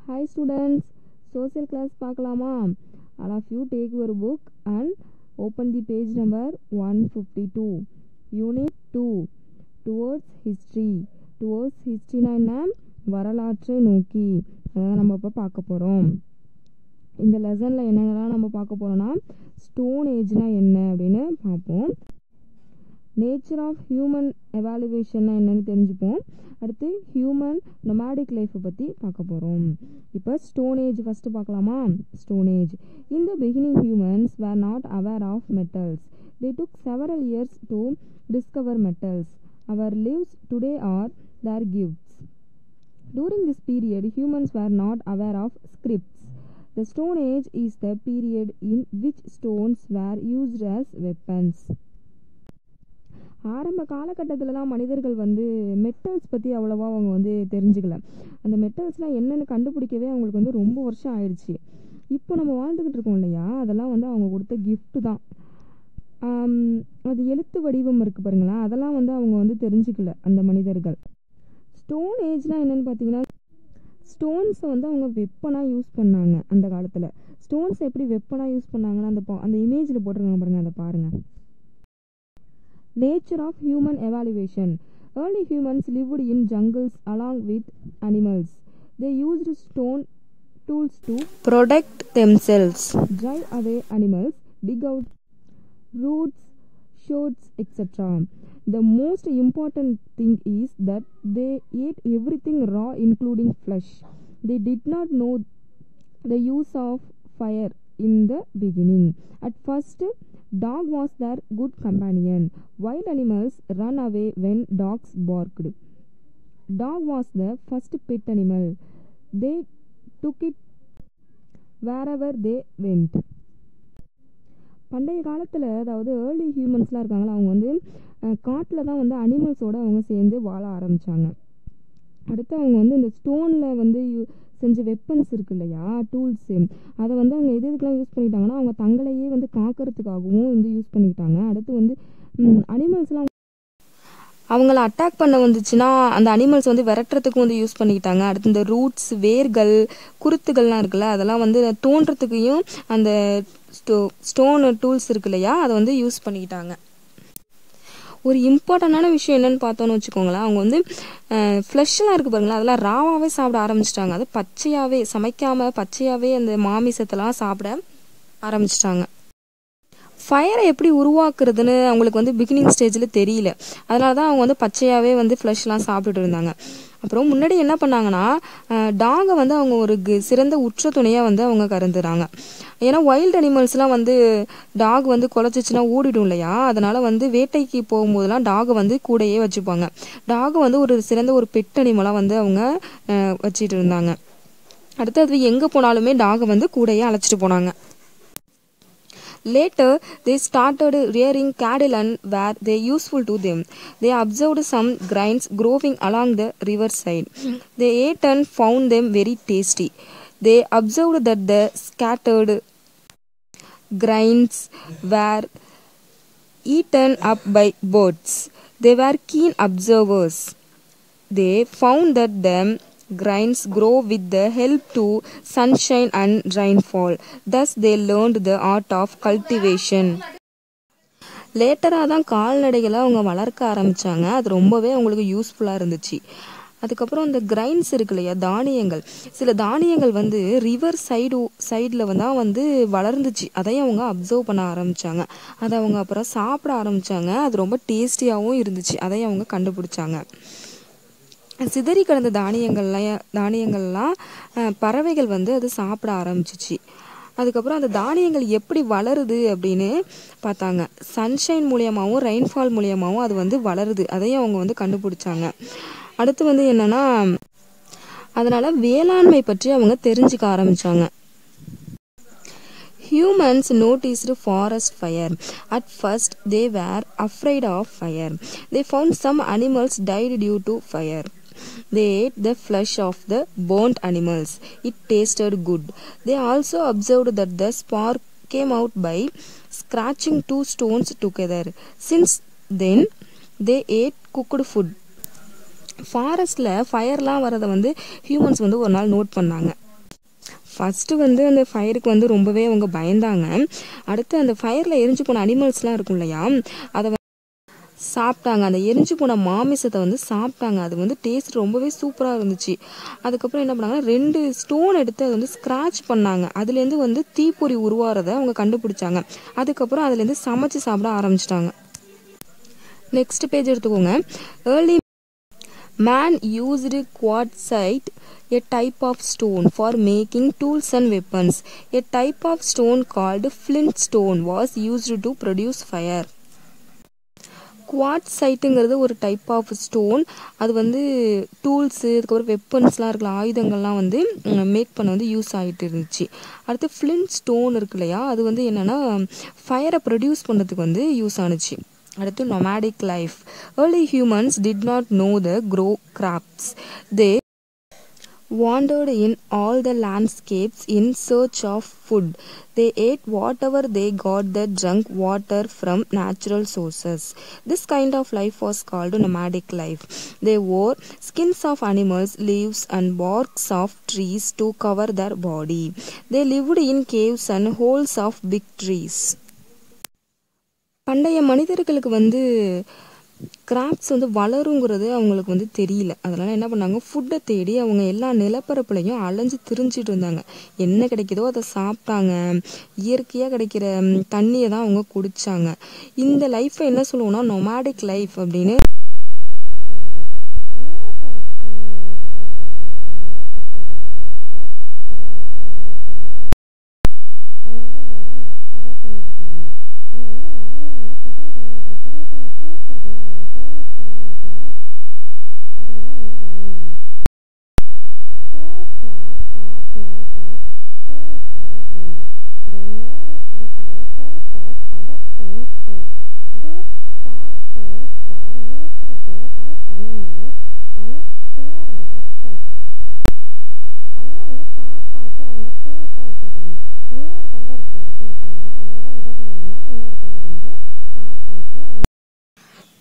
Hi students, social class பார்க்கலாமா? All of you take your book and open the page number 152. Unit 2 towards history. Towards history என்ன? வரலாற்றை நோக்கி. அதான் நம்ம இப்போ பார்க்க போகிறோம். இந்த லெசனில் என்னென்னலாம் நம்ம பார்க்க போகிறோம்னா ஸ்டோன் ஏஜ்னா என்ன அப்படின்னு பார்ப்போம். நேச்சர் ஆஃப் ஹியூமன் எவாலுவேஷன்னா என்னன்னு தெரிஞ்சுப்போம். அடுத்து ஹியூமன் நொமாடிக் லைஃப்பை பற்றி பார்க்க போகிறோம். இப்போ ஸ்டோன் ஏஜ் ஃபஸ்ட்டு பார்க்கலாமா? Stone age. In the beginning humans were not aware of metals. They took several years to discover metals. Our lives today are their gifts. During this period, humans were not aware of scripts. The Stone Age is the period in which stones were used as weapons. ஆரம்ப காலகட்டத்திலலாம் மனிதர்கள் metals பற்றி அவ்வளோவா அவங்க தெரிஞ்சுக்கல. அந்த மெட்டல்ஸ்லாம் என்னென்னு கண்டுபிடிக்கவே அவங்களுக்கு ரொம்ப வருஷம் ஆயிடுச்சு. இப்போ நம்ம வாழ்ந்துக்கிட்டு இருக்கோம் இல்லையா, அதெல்லாம் அவங்க கொடுத்த கிஃப்ட் தான். அது எழுத்து வடிவம் இருக்குது பாருங்களேன், அதெல்லாம் அவங்க தெரிஞ்சுக்கல அந்த மனிதர்கள். ஸ்டோன் ஏஜ்னால் என்னென்னு பார்த்தீங்கன்னா, ஸ்டோன்ஸை அவங்க வெப்பனாக யூஸ் பண்ணாங்க அந்த காலத்தில். ஸ்டோன்ஸை எப்படி வெப்பனாக யூஸ் பண்ணாங்கன்னா அந்த இமேஜில் போட்டிருக்காங்க பாருங்கள், அதை பாருங்கள். Nature of human evaluation. Early humans lived in jungles along with animals. They used stone tools to protect themselves, drive away animals, dig out roots, shoots, etc. The most important thing is that they ate everything raw, including flesh. They did not know the use of fire in the beginning. At first, dog was their good companion. Wild animals ran away when dogs barked. Dog was the first pet animal. They took it wherever they went. பண்டைய காலத்தில், அதாவது early ஹியூமன்ஸ்லாம் இருக்காங்களா, அவங்க காட்டில் தான் அனிமல்ஸோடு அவங்க சேர்ந்து வாழ ஆரம்பித்தாங்க. அடுத்து அவங்க இந்த ஸ்டோனில் செஞ்ச வெப்பன்ஸ் இருக்கு இல்லையா, டூல்ஸு, அதை அவங்க எதுக்கெல்லாம் யூஸ் பண்ணிட்டாங்கன்னா அவங்க தங்களையே காக்கிறதுக்காகவும் யூஸ் பண்ணிக்கிட்டாங்க. அடுத்து அனிமல்ஸ்லாம் அவங்கள அட்டாக் பண்ண வந்துச்சுன்னா அந்த அனிமல்ஸ் விரட்டுறதுக்கும் யூஸ் பண்ணிக்கிட்டாங்க. அடுத்து இந்த ரூட்ஸ், வேர்கள், குருத்துகள்லாம் இருக்குல்ல, அதெல்லாம் தோன்றதுக்கையும் அந்த ஸ்டோன் டூல்ஸ் இருக்கு இல்லையா, அதை யூஸ் பண்ணிக்கிட்டாங்க. ஒரு இம்பார்ட்டண்டான விஷயம் என்னென்னு பார்த்தோன்னு வச்சுக்கோங்களேன், அவங்க ஃப்ளஷ்லாம் இருக்குது பாருங்களா, அதெல்லாம் ராவாகவே சாப்பிட ஆரம்பிச்சிட்டாங்க. அது பச்சையாகவே சமைக்காமல் பச்சையாகவே அந்த மாமிசத்தெல்லாம் சாப்பிட ஆரம்பிச்சிட்டாங்க. ஃபயரை எப்படி உருவாக்குறதுன்னு அவங்களுக்கு பிகினிங் ஸ்டேஜில் தெரியல. அதனால தான் அவங்க பச்சையாகவே ஃப்ளஷ்லாம் சாப்பிட்டுட்டு இருந்தாங்க. அப்புறம் முன்னாடி என்ன பண்ணாங்கன்னா, டாகை அவங்க ஒரு சிறந்த உற்ற துணையாக அவங்க கருதுறாங்க. ஏன்னா வைல்டு அனிமல்ஸ்லாம் டாக் குலைச்சிச்சுன்னா ஓடிடும் இல்லையா, அதனால வேட்டைக்கு போகும்போதெல்லாம் டாகை கூடையே வச்சுப்பாங்க. டாகை ஒரு சிறந்த ஒரு பெட் அனிமலாக அவங்க வச்சுட்டு இருந்தாங்க. அடுத்து அது எங்கே போனாலுமே டாகை கூடையே அழைச்சிட்டு போனாங்க. Later, they started rearing cattle and were they useful to them. They observed some grains growing along the riverside. They ate and found them very tasty. They observed that the scattered grains were eaten up by birds. They were keen observers. They found that the grains grow with the help to sunshine and rainfall. Thus they learned the art of cultivation. லேட்டராக தான் கால்நடைகளை அவங்க வளர்க்க ஆரம்பித்தாங்க. அது ரொம்பவே அவங்களுக்கு யூஸ்ஃபுல்லாக இருந்துச்சு. அதுக்கப்புறம் இந்த கிரைன்ஸ் இருக்கு இல்லையா, தானியங்கள், சில தானியங்கள் ரிவர் சைடில் தான் வளர்ந்துச்சு. அதையும் அவங்க அப்சர்வ் பண்ண ஆரம்பித்தாங்க. அதை அவங்க அப்புறம் சாப்பிட ஆரம்பித்தாங்க. அது ரொம்ப டேஸ்டியாகவும் இருந்துச்சு. அதையும் அவங்க கண்டுபிடிச்சாங்க. சிதறி கிடந்த தானியங்கள்லாம் பறவைகள் அது சாப்பிட ஆரம்பிச்சிச்சு. அதுக்கப்புறம் அந்த தானியங்கள் எப்படி வளருது அப்படின்னு பார்த்தாங்க. சன்ஷைன் மூலியமாகவும் ரெயின்ஃபால் மூலியமாகவும் அது வளருது. அதையும் அவங்க கண்டுபிடிச்சாங்க. அடுத்து என்னன்னா, அதனால வேளாண்மை பற்றி அவங்க தெரிஞ்சுக்க ஆரம்பிச்சாங்க. Humans noticed forest fire. At first, they were afraid of fire. They found some animals died due to fire. They ate the flesh of the burnt animals. It tasted good. They also observed that the spark came out by scratching two stones together. Since then, they ate cooked food. ஃபாரஸ்ட்டில் ஃபயர்லாம் வரதை humans ஒரு நாள் note பண்ணாங்க. First வந்து அந்த ஃபயருக்கு வந்து ரொம்பவே அவங்க பயந்தாங்க. அடுத்து அந்த ஃபயரில் எரிஞ்சு போன அனிமல்ஸ்லாம் இருக்கும் இல்லையா, அதை சாப்பிட்டாங்க. அந்த எரிஞ்சு போன மாமிசத்தை வந்து சாப்பிட்டாங்க. அது வந்து டேஸ்ட் ரொம்பவே சூப்பராக இருந்துச்சு. அதுக்கப்புறம் என்ன பண்ணாங்கன்னா 2 ஸ்டோன் எடுத்து அதை வந்து ஸ்க்ராட்ச் பண்ணாங்க. அதுலேருந்து வந்து தீப்பொறி உருவாகிறத அவங்க கண்டுபிடிச்சாங்க. அதுக்கப்புறம் அதுலேருந்து சமைச்சு சாப்பிட ஆரம்பிச்சிட்டாங்க. நெக்ஸ்ட் பேஜ் எடுத்துக்கோங்க. Early man used quartzite, a type of stone, for making tools and weapons. A type of stone called flint stone was used to produce fire. குவாட்சைட்டுங்கிறது ஒரு டைப் ஆஃப் ஸ்டோன். அது வந்து டூல்ஸு, அதுக்கப்புறம் வெப்பன்ஸ்லாம் இருக்குல்ல, ஆயுதங்கள்லாம் வந்து make பண்ண வந்து use ஆகிட்டு இருந்துச்சு. அடுத்து ஃப்ளின்ட் ஸ்டோன் இருக்கு இல்லையா, அது வந்து என்னென்னா ஃபயரை ப்ரொடியூஸ் பண்ணுறதுக்கு வந்து யூஸ் ஆணுச்சு. அடுத்து nomadic life. Early humans did not know the grow crops. They wandered in all the landscapes in search of food. They ate whatever they got, they drank water from natural sources. This kind of life was called nomadic life. They wore skins of animals, leaves and barks of trees to cover their body. They lived in caves and holes of big trees. பண்டைய மனிதர்களுக்கு வந்து graphs வந்து வளருங்கிறது அவங்களுக்கு வந்து தெரியல. அதனால் என்ன பண்ணாங்க, ஃபுட்டை தேடி அவங்க எல்லா நிலப்பரப்புலையும் அலைஞ்சு திரிஞ்சிட்டு இருந்தாங்க. என்ன கிடைக்குதோ அதை சாப்பிட்டாங்க. இயற்கையாக கிடைக்கிற தண்ணியை தான் அவங்க குடித்தாங்க. இந்த லைஃப்பை என்ன சொல்லுவோம்னா நொமாடிக் லைஃப் அப்படின்னு.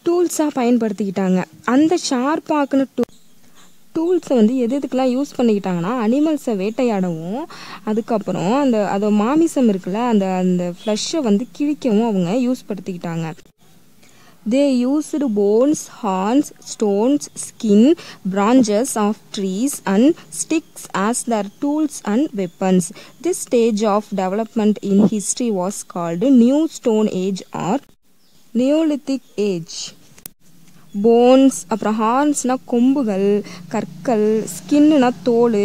டூல்ஸாக பயன்படுத்திக்கிட்டாங்க. அந்த ஷார்ப்பாக்குன்னு டூல்ஸை வந்து எதுக்கெல்லாம் யூஸ் பண்ணிக்கிட்டாங்கன்னா அனிமல்ஸை வேட்டையாடவும், அதுக்கப்புறம் அந்த மாமிசம் இருக்குல்ல, அந்த ஃப்ளஷ்ஷை வந்து கிழிக்கவும் அவங்க use படுத்திக்கிட்டாங்க. They used bones, horns, stones, skin, branches of trees and sticks as their tools and weapons. This stage of development in history was called New Stone Age or Neolithic Age. Bones, அப்புறம் ஹார்ன்ஸ்னால் கொம்புகள், கற்கள், ஸ்கின்னுனா தோல்,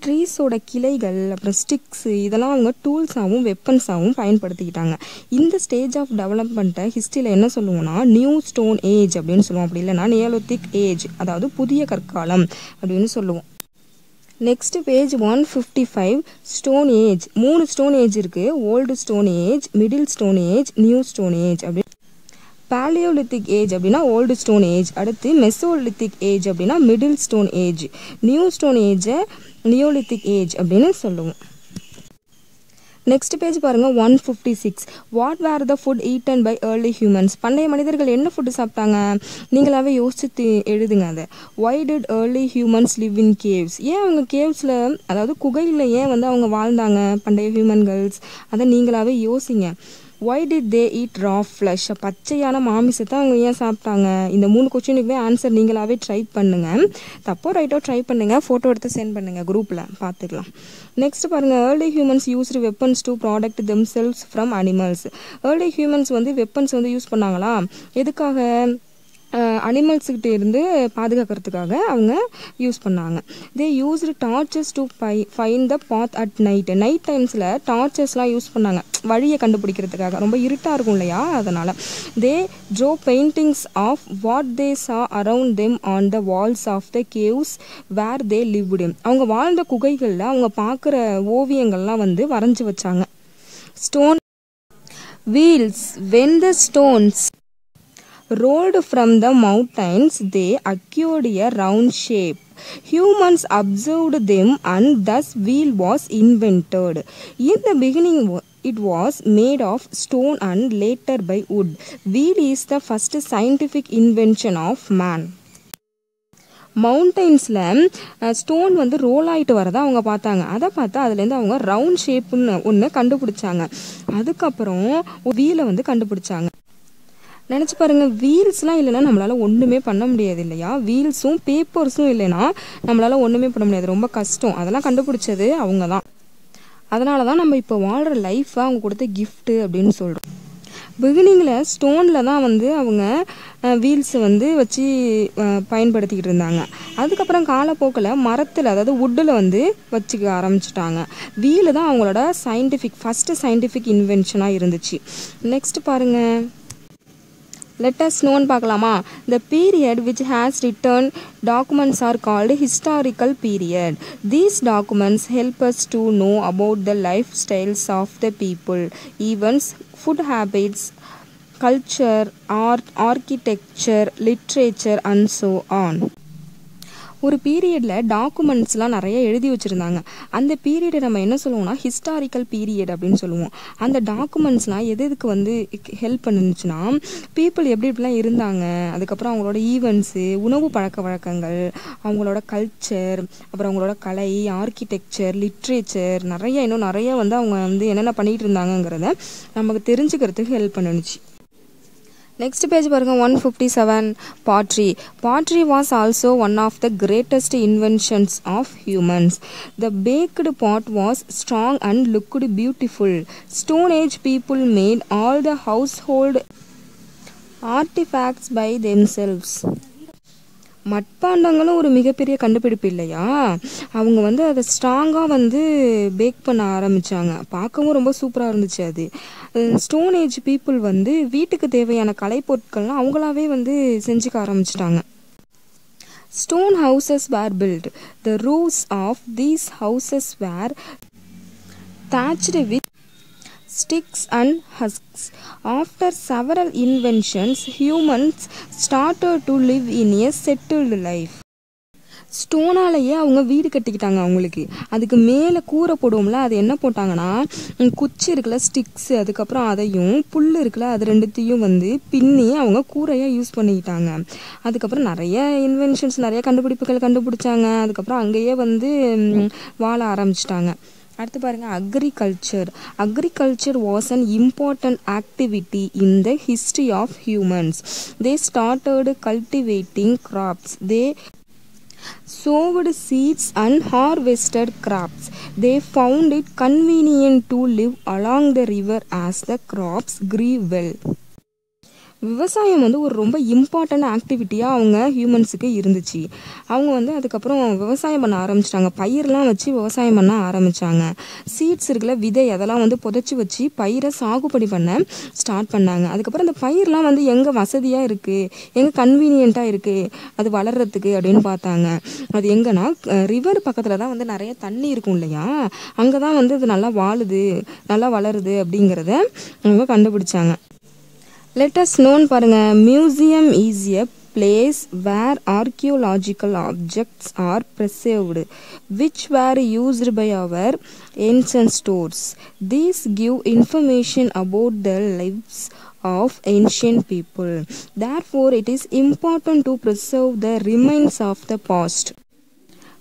ட்ரீஸோட கிளைகள், அப்புறம் sticks, இதெல்லாம் அவங்க டூல்ஸாகவும் வெப்பன்ஸாகவும் பயன்படுத்திக்கிட்டாங்க. இந்த ஸ்டேஜ் ஆஃப் டெவலப்மெண்ட்டை ஹிஸ்ட்ரியில் என்ன சொல்லுவோம்னா நியூ ஸ்டோன் ஏஜ் அப்படின்னு சொல்லுவோம். அப்படி இல்லைனா நியோலித்திக் ஏஜ், அதாவது புதிய கற்காலம் அப்படின்னு சொல்லுவோம். Next page 155. Stone age. 3 stone age இருக்குது. Old stone age, middle stone age, new stone age அப்படி. பேலியோலித்திக் ஏஜ் அப்படின்னா ஓல்டு ஸ்டோன் ஏஜ். அடுத்து மெசோலித்திக் ஏஜ் அப்படின்னா middle stone age. New stone ஏஜை நியோலித்திக் ஏஜ் அப்படின்னு சொல்லுவோம். நெக்ஸ்ட் பேஜ் பாருங்கள் 156. What were the food eaten by early humans. பண்டைய மனிதர்கள் என்ன ஃபுட்டு சாப்பிட்டாங்க, நீங்களாவே யோசிச்சு எழுதுங்க அதை. Why did early humans live in caves. ஏன் அவங்க கேவ்ஸில், அதாவது குகையில் ஏன் வந்து அவங்க வாழ்ந்தாங்க பண்டைய ஹியூமன்கள்ஸ், அதை நீங்களாவே யோசிங்க. Why did they eat raw flesh. பச்சையான மாமிசத்தை அவங்க ஏன் சாப்பிட்டாங்க. இந்த 3 கொஸ்டினுக்குமே ஆன்சர் நீங்களாவே ட்ரை பண்ணுங்கள். தப்போ ரைட்டோ ட்ரை பண்ணுங்கள், ஃபோட்டோ எடுத்து சென்ட் பண்ணுங்கள், குரூப்பில் பார்த்துக்கலாம். நெக்ஸ்ட் பாருங்கள், early humans used weapons to protect themselves from animals. Early humans வந்து வெப்பன்ஸ் வந்து யூஸ் பண்ணாங்களா, எதுக்காக, அனிமல்ஸ்கிட்ட இருந்து பாதுகாக்கிறதுக்காக அவங்க யூஸ் பண்ணாங்க. They used torches to find the path at night. Night டைம்ஸில் டார்ச்சஸ்லாம் யூஸ் பண்ணாங்க, வழியை கண்டுபிடிக்கிறதுக்காக. ரொம்ப இருட்டாக இருக்கும் இல்லையா, அதனால். They drew paintings of what they saw around them on the walls of the caves where they lived. அவங்க வாழ்ந்த குகைகளில் அவங்க பார்க்குற ஓவியங்கள்லாம் வந்து வரைஞ்சி வச்சாங்க. Stone wheels. When the stones rolled from the mountains, they acquired a round shape. Humans observed them and thus wheel was invented. In the beginning it was made of stone and later by wood. Wheel is the first scientific invention of man. மவுண்டெயின்ஸில் stone வந்து roll ஆகிட்டு வரதை அவங்க பார்த்தாங்க. அதை பார்த்து அதுலேருந்து அவங்க ரவுண்ட் ஷேப்புன்னு ஒன்று கண்டுபிடிச்சாங்க. அதுக்கப்புறம் வீலை வந்து கண்டுபிடிச்சாங்க. நினச்சி பாருங்கள், வீல்ஸ்லாம் இல்லைன்னா நம்மளால் ஒன்றுமே பண்ண முடியாது இல்லையா? வீல்ஸும் பேப்பர்ஸும் இல்லைன்னா நம்மளால் ஒன்றுமே பண்ண முடியாது, ரொம்ப கஷ்டம். அதெல்லாம் கண்டுபிடிச்சது அவங்க தான். அதனால தான் நம்ம இப்போ வாழ்கிற லைஃப்பை அவங்க கொடுத்த கிஃப்ட்டு அப்படின்னு சொல்கிறோம். பிகினிங்கில் ஸ்டோனில் தான் வந்து அவங்க வீல்ஸை வந்து வச்சு பயன்படுத்திக்கிட்டு இருந்தாங்க. அதுக்கப்புறம் காலப்போக்கில் மரத்தில், அதாவது வுட்டில் வந்து வச்சுக்க ஆரம்பிச்சிட்டாங்க. வீலு தான் அவங்களோட ஃபஸ்ட்டு சயின்டிஃபிக் இன்வென்ஷனாக இருந்துச்சு. நெக்ஸ்ட் பாருங்கள், லெட்டஸ் நோன்னு பார்க்கலாமா? The period which has returned documents are called historical period. These documents help us to know about the lifestyles of the people, events, food habits, culture, art, architecture, literature and so on. ஒரு பீரியடில் டாக்குமெண்ட்ஸ்லாம் நிறைய எழுதி வச்சுருந்தாங்க. அந்த பீரியடை நம்ம என்ன சொல்லுவோம்னா historical period அப்படின்னு சொல்லுவோம். அந்த டாக்குமெண்ட்ஸ்லாம் எதுக்கு வந்து ஹெல்ப் பண்ணுச்சுன்னா, பீப்புள் எப்படி எப்படிலாம் இருந்தாங்க, அதுக்கப்புறம் அவங்களோட ஈவெண்ட்ஸு, உணவு பழக்க வழக்கங்கள், அவங்களோட கல்ச்சர், அப்புறம் அவங்களோட கலை, ஆர்கிடெக்சர், லிட்ரேச்சர், இன்னும் நிறைய வந்து அவங்க வந்து என்னென்ன பண்ணிகிட்டு இருந்தாங்கங்கிறத நமக்கு தெரிஞ்சுக்கிறதுக்கு ஹெல்ப் பண்ணுச்சு. Next page பாருங்க, 157. Pottery. Pottery was also one of the greatest inventions of humans. The baked pot was strong and looked beautiful. Stone Age people made all the household artifacts by themselves. மட்பாண்டங்களும் ஒரு மிகப்பெரிய கண்டுபிடிப்பு இல்லையா? அவங்க வந்து அதை ஸ்ட்ராங்காக வந்து பேக் பண்ண ஆரம்பித்தாங்க. பார்க்கவும் ரொம்ப சூப்பராக இருந்துச்சு. அது ஸ்டோன் ஏஜ் பீப்புள் வந்து வீட்டுக்கு தேவையான கலைப்பொருட்கள்லாம் அவங்களாவே வந்து செஞ்சுக்க ஆரம்பிச்சிட்டாங்க. Stone houses were built. The roofs of these houses were thatched with sticks and husks. After several inventions, humans started to live in a settled life. ஸ்டோனாலேயே அவங்க வீடு கட்டிக்கிட்டாங்க. அவங்களுக்கு அதுக்கு மேலே கூரை போடுவோம்ல, அது என்ன போட்டாங்கன்னா குச்சி இருக்குல்ல, ஸ்டிக்ஸு, அதுக்கப்புறம் அதையும் புல் இருக்குல்ல, அது ரெண்டுத்தையும் வந்து பின்னி அவங்க கூரையாக யூஸ் பண்ணிக்கிட்டாங்க. அதுக்கப்புறம் நிறைய இன்வென்ஷன்ஸ், நிறைய கண்டுபிடிப்புகள் கண்டுபிடிச்சாங்க. அதுக்கப்புறம் அங்கேயே வந்து வாழ ஆரம்பிச்சிட்டாங்க. அடுத்து பாருங்கள், agriculture. Agriculture was an important activity in the history of humans. They started cultivating crops. They sowed seeds and harvested crops. They found it convenient to live along the river as the crops grew well. விவசாயம் வந்து ஒரு ரொம்ப important ஆக்டிவிட்டியாக அவங்க ஹியூமன்ஸுக்கு இருந்துச்சு. அவங்க வந்து அதுக்கப்புறம் விவசாயம் பண்ண ஆரம்பிச்சிட்டாங்க. பயிரெலாம் வச்சு விவசாயம் பண்ண ஆரம்பித்தாங்க. சீட்ஸ் இருக்குல்ல, விதை, அதெல்லாம் வந்து புதைச்சி வச்சு பயிரை சாகுபடி பண்ண ஸ்டார்ட் பண்ணாங்க. அதுக்கப்புறம் அந்த பயிரெலாம் வந்து எங்கே வசதியாக இருக்குது, எங்கே கன்வீனியண்ட்டாக இருக்குது அது வளர்கிறதுக்கு அப்படின்னு பார்த்தாங்க. அது எங்கன்னா ரிவர் பக்கத்தில் தான் வந்து நிறைய தண்ணி இருக்கும் இல்லையா, அங்கே தான் வந்து அது நல்லா வாழுது, நல்லா வளருது அப்படிங்கிறத அவங்க கண்டுபிடிச்சாங்க. லெட்டஸ் நோன் பாருங்கள், museum is a place where archaeological objects are preserved which were used by our ancestors. These give information about the lives of ancient people. Therefore, it is important to preserve the remains of the past.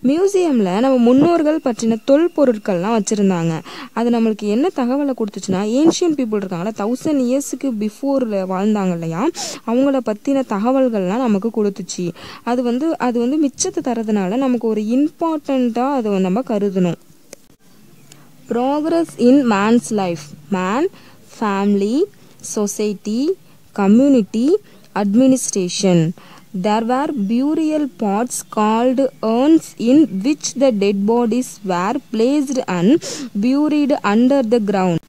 மியூசியமில் நம்ம முன்னோர்கள் பற்றின தொல்பொருட்கள்லாம் வச்சுருந்தாங்க. அது நம்மளுக்கு என்ன தகவலை கொடுத்துச்சுன்னா, ancient people இருக்காங்களா, 1000 இயர்ஸுக்கு பிஃபோரில் வாழ்ந்தாங்க இல்லையா, அவங்கள பற்றின தகவல்கள்லாம் நமக்கு கொடுத்துச்சு. அது வந்து மிச்சத்தை தரதுனால நமக்கு ஒரு இம்பார்ட்டண்ட்டாக அதை நம்ம கருதணும். Progress in man's life. Man, family, society, community, administration. There were burial pots called urns in which the dead bodies were placed and buried under the ground.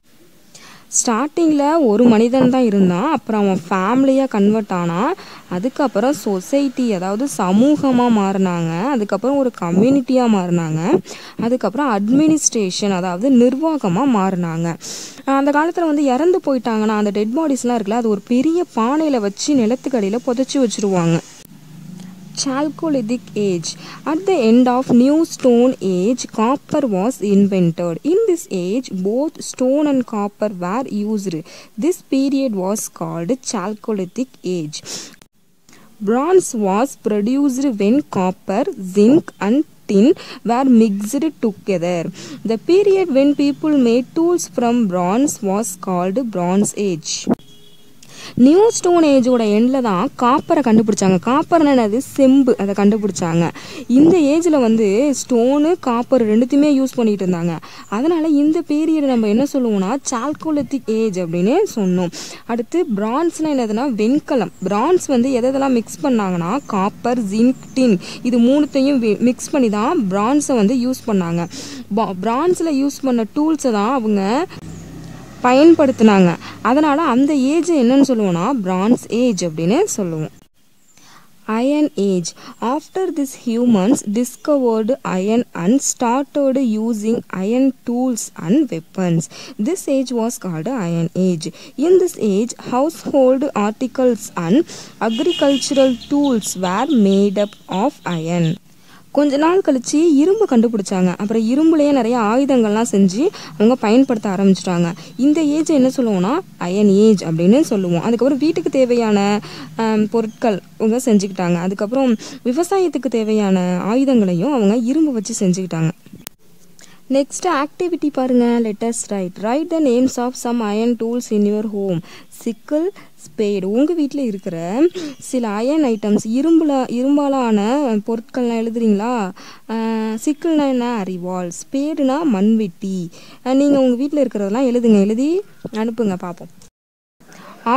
ஸ்டார்டிங்கில் ஒரு மனிதன் தான் இருந்தான், அப்புறம் அவன் ஃபேமிலியாக கன்வெர்ட் ஆனான். அதுக்கப்புறம் சொசைட்டி, அதாவது சமூகமாக மாறினாங்க. அதுக்கப்புறம் ஒரு கம்யூனிட்டியாக மாறினாங்க. அதுக்கப்புறம் அட்மினிஸ்ட்ரேஷன், அதாவது நிர்வாகமாக மாறினாங்க. அந்த காலத்தில் வந்து இறந்து போயிட்டாங்கன்னா அந்த டெட் பாடிஸ்லாம் இருக்குல்ல, அது ஒரு பெரிய பானையில் வச்சு நிலத்துக்கடியில் புதைச்சி வச்சுருவாங்க. Chalcolithic age. At the end of New Stone Age, copper was invented. In this age, both stone and copper were used. This period was called Chalcolithic age. Bronze was produced when copper, zinc and tin were mixed together. The period when people made tools from bronze was called Bronze Age. New stone ஏஜோட எண்டில் தான் காப்பரை கண்டுபிடிச்சாங்க. காப்பர்னா என்னது? செம்பு. அதை கண்டுபிடிச்சாங்க. இந்த ஏஜில் வந்து ஸ்டோனு காப்பர் ரெண்டுத்தையுமே யூஸ் பண்ணிட்டு இருந்தாங்க. அதனால் இந்த பீரியட் நம்ம என்ன சொல்லுவோம்னா சால்கோலித்திக் ஏஜ் அப்படின்னு சொன்னோம். அடுத்து பிரான்ஸ்னால் என்னதுன்னா வெண்கலம். பிரான்ஸ் வந்து எதெல்லாம் மிக்ஸ் பண்ணாங்கன்னா காப்பர், ஜிங்க், டின் இது மூணுத்தையும் மிக்ஸ் பண்ணி தான் பிரான்ஸை வந்து யூஸ் பண்ணாங்க. பிரான்ஸில் யூஸ் பண்ண டூல்ஸை தான் அவங்க பயன்படுத்தினாங்க. அதனால் அந்த ஏஜ் என்னன்னு சொல்லுவோம்னா பிரான்ஸ் ஏஜ் அப்படின்னு சொல்லுவோம். Iron age. After this humans discovered iron and started using iron tools and weapons. This age was called iron age. In this age household articles and agricultural tools were made up of iron. கொஞ்ச நாள் கழிச்சு இரும்பு கண்டுபிடிச்சாங்க. அப்புறம் இரும்புலேயே நிறைய ஆயுதங்கள்லாம் செஞ்சு அவங்க பயன்படுத்த ஆரம்பிச்சிட்டாங்க. இந்த ஏஜ் என்ன சொல்லுவோம்னா அயன் ஏஜ் அப்படின்னு சொல்லுவோம். அதுக்கப்புறம் வீட்டுக்கு தேவையான பொருட்கள் அவங்க செஞ்சுக்கிட்டாங்க. அதுக்கப்புறம் விவசாயத்துக்கு தேவையான ஆயுதங்களையும் அவங்க இரும்பு வச்சு செஞ்சுக்கிட்டாங்க. நெக்ஸ்ட் ஆக்டிவிட்டி பாருங்க. Let's write the names of some iron tools in your home. Sickle, spade. உங்கள் வீட்டில் இருக்கிற சில அயன் ஐட்டம்ஸ் இரும்பாலான பொருட்கள்லாம் எழுதுறீங்களா? சிக்கிள்னா என்ன? அரிவாள். ஸ்பேடுனா மண்வெட்டி. நீங்கள் உங்கள் வீட்டில் இருக்கிறதெல்லாம் எழுதுங்க. எழுதி அனுப்புங்க பார்ப்போம்.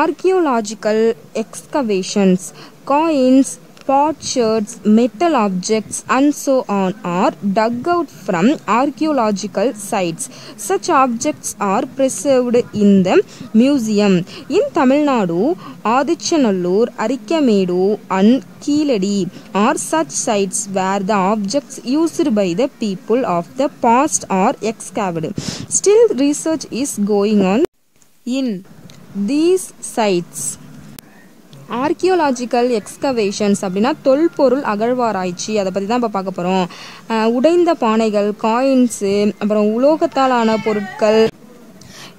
ஆர்கியோலாஜிக்கல் excavations. Coins, potsherds, metal objects and so on are dug out from archaeological sites. Such objects are preserved in the museum. In Tamil Nadu, Adichanallur, Arikkamedu and Keeladi are such sites where the objects used by the people of the past are excavated. Still research is going on in these sites. ஆர்கியோலாஜிக்கல் excavations அப்படின்னா தொல்பொருள் அகழ்வாராய்ச்சி. அதை பற்றி தான் இப்போ பார்க்க போகிறோம். உடைந்த பானைகள், காயின்ஸு, அப்புறம் உலோகத்தாலான பொருட்கள்,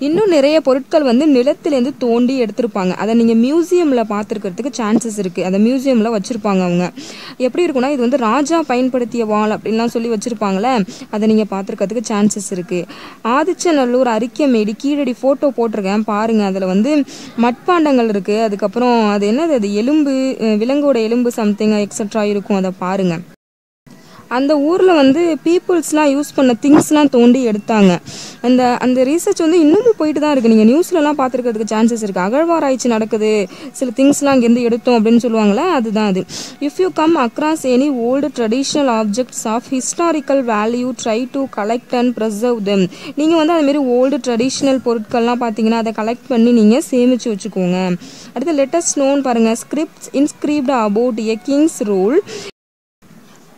இன்னும் நிறைய பொருட்கள் வந்து நிலத்திலேருந்து தோண்டி எடுத்திருப்பாங்க. அதை நீங்கள் மியூசியமில் பார்த்துருக்கிறதுக்கு சான்சஸ் இருக்குது. அதை மியூசியமில் வச்சுருப்பாங்க. அவங்க எப்படி இருக்குன்னா இது வந்து ராஜா பயன்படுத்திய வாள் அப்படின்லாம் சொல்லி வச்சுருப்பாங்களே, அதை நீங்கள் பார்த்துருக்கிறதுக்கு சான்சஸ் இருக்குது. ஆதிச்சநல்லூர், அரிக்கமேடு, கீழடி ஃபோட்டோ போட்டிருக்கேன் பாருங்கள். அதில் வந்து மட்பாண்டங்கள் இருக்குது. அதுக்கப்புறம் அது என்னது, அது எலும்பு, விலங்கோட எலும்பு சம்திங் எக்ஸட்ரா இருக்கும். அதை பாருங்கள். அந்த ஊரில் வந்து பீப்புள்ஸ்லாம் யூஸ் பண்ண திங்ஸ்லாம் தோண்டி எடுத்தாங்க. அந்த ரீசர்ச் வந்து இன்னமும் போயிட்டு தான் இருக்குது. நீங்கள் நியூஸ்லலாம் பார்த்துருக்கிறதுக்கு சான்சஸ் இருக்குது. அகழ்வாராய்ச்சி நடக்குது, சில திங்ஸ்லாம் அங்கேருந்து எடுத்தோம் அப்படின்னு சொல்லுவாங்களே, அதுதான் அது. If you come across any old traditional objects of historical value, try to collect and preserve them. நீங்கள் வந்து அதுமாரி ஓல்டு ட்ரெடிஷ்னல் பொருட்கள்லாம் பார்த்தீங்கன்னா அதை கலெக்ட் பண்ணி நீங்கள் சேமித்து வச்சுக்கோங்க. அடுத்து லெட்டஸ்ட் நோன் பாருங்கள். Scripts inscript about a Kings rule.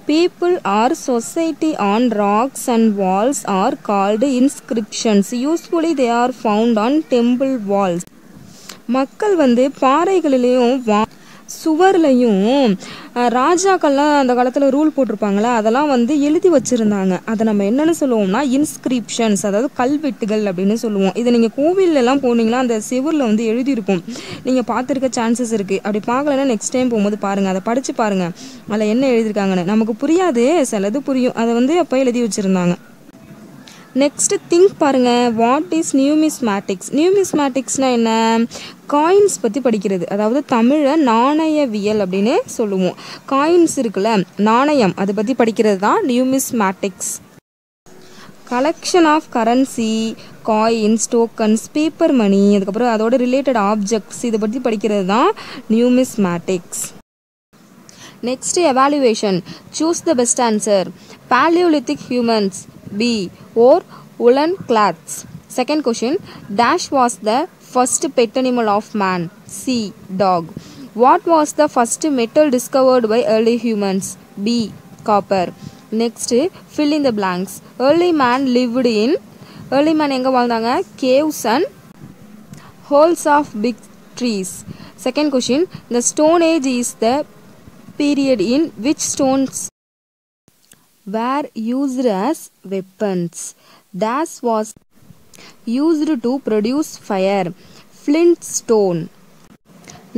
People or society on rocks and walls are called inscriptions. Usually they are found on temple walls. மக்கள் வந்து பாறைகளிலையும் சுவர்லையும் ராஜாக்கள்லாம் அந்த காலத்தில் ரூல் போட்டிருப்பாங்களே, அதெல்லாம் வந்து எழுதி வச்சுருந்தாங்க. அதை நம்ம என்னென்னு சொல்லுவோம்னா இன்ஸ்கிரிப்ஷன்ஸ், அதாவது கல்வெட்டுகள் அப்படின்னு சொல்லுவோம். இதை நீங்கள் கோவிலெல்லாம் போனீங்கன்னா அந்த செவரில் வந்து எழுதியிருக்கும். நீங்கள் பார்த்துருக்க சான்சஸ் இருக்குது. அப்படி பார்க்கலன்னா நெக்ஸ்ட் டைம் போகும்போது பாருங்கள், அதை படித்து பாருங்கள் அதில் என்ன எழுதியிருக்காங்கன்னு. நமக்கு புரியாது, சிலது புரியும். அதை வந்து அப்போ எழுதி வச்சுருந்தாங்க. நெக்ஸ்ட் திங்க் பாருங்க. What is numismatics? நியூமிஸ்மேட்டிக்ஸ்னா என்ன? காயின்ஸ் பற்றி படிக்கிறது. அதாவது தமிழை நாணயவியல் அப்படின்னு சொல்லுவோம். காயின்ஸ் இருக்குல்ல, நாணயம், அதை பற்றி படிக்கிறது தான் numismatics. Collection of currency, coins, tokens, paper money, அதுக்கப்புறம் அதோட ரிலேட்டட் ஆப்ஜெக்ட்ஸ், இதை பற்றி படிக்கிறது தான் numismatics. Next evaluation. Choose the best answer. Paleolithic humans. B. Or woolen cloths. Second question. Dash was the first pet animal of man. C. Dog. What was the first metal discovered by early humans? B. Copper. Next, fill in the blanks. Early man எங்க வாழ்ந்தாங்க? Caves and holes of big trees. Second question. The Stone Age is the period in which stones were used as weapons. Dash was used to produce fire. Flint stone.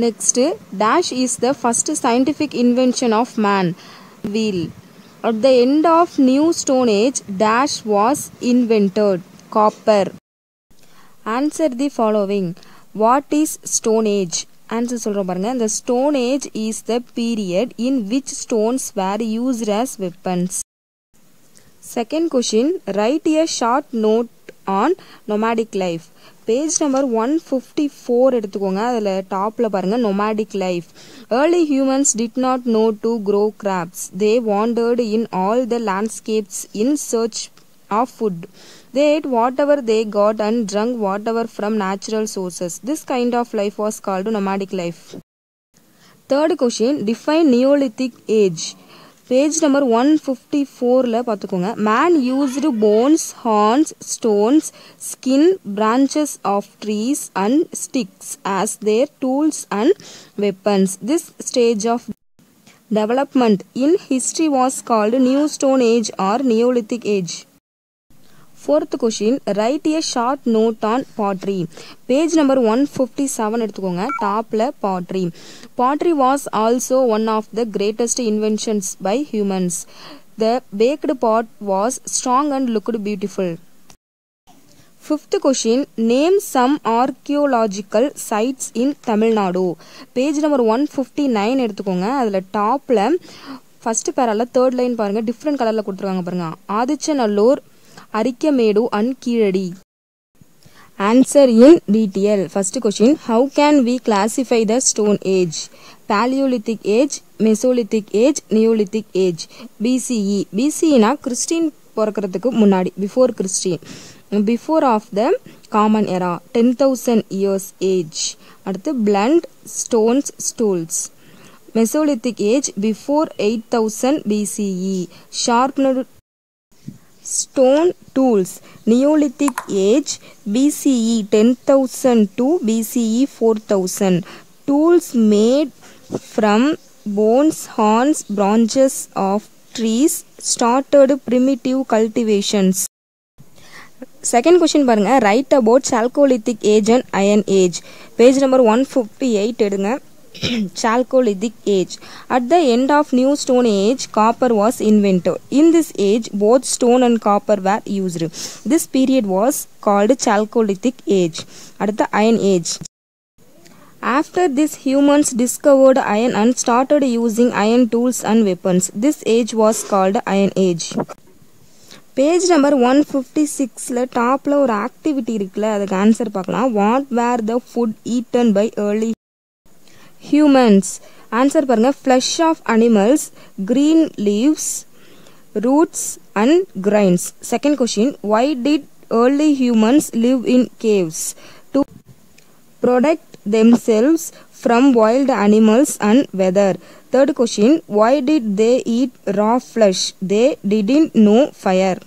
Next, dash is the first scientific invention of man. Wheel. At the end of New Stone Age, dash was invented. Copper. Answer the following. What is Stone Age? Answer சொல்றோம் பாருங்க. The Stone Age is the period in which stones were used as weapons. Second question. Write a short note on nomadic life. Page number 154 எடுத்துக்கோங்க. அதில் டாப்பில் பாருங்க nomadic life. Early humans did not know to grow crops. They wandered in all the landscapes in search of food. They ate whatever they got and drank whatever from natural sources. This kind of life was called nomadic life. Third question. Define Neolithic age. Page number 154 பார்த்துக்கோங்க. Man used bones, horns, stones, skin, branches of trees and sticks as their tools and weapons. This stage of development in history was called New Stone Age or Neolithic age. Fourth question. Write a short note on pottery. Page number 157 எடுத்துக்கோங்க. டாப்ல pottery. Pottery was also one of the greatest inventions by humans. The baked pot was strong and looked beautiful. Fifth question. Name some archaeological sites in Tamil Nadu. Page number 159 எடுத்துக்கோங்க. அதில் டாப்ல first பேரால third line பாருங்க. Different கலர்ல கொடுத்துருக்காங்க பாருங்க. Adichanallur, Arikamedu and Keezhadi. Answer in detail. First question. How can we classify the Stone Age? Paleolithic age, Mesolithic age, Neolithic age. BCE. BCE Christian பிறக்கிறதுக்கு முன்னாடி, before Christian. Before of the common era, 10,000 years age. அடுத்து blunt stones stools. Mesolithic age before 8000 BCE. Sharpened stone tools. Neolithic age BCE 10,000 to BCE 4,000. Tools made from bones, horns, branches of trees started primitive cultivations. Second question பாருங்க. Write about Chalcolithic age and Iron age. Page number 158 எடுங்க. Chalcolithic age. At the end of New Stone Age, copper was invented. In this age, both stone and copper were used. This period was called Chalcolithic age. At the Iron age. After this, humans discovered iron and started using iron tools and weapons. This age was called Iron age. Page number 156 டாப்ல ஒரு activity இருக்குல்ல, அதுக்கு answer பார்க்கலாம். What were the food eaten by early humans? Answer பாருங்க. Flesh of animals, green leaves, roots and grains. Second question. Why did early humans live in caves? To protect themselves from wild animals and weather. Third question. Why did they eat raw flesh? They didn't know fire.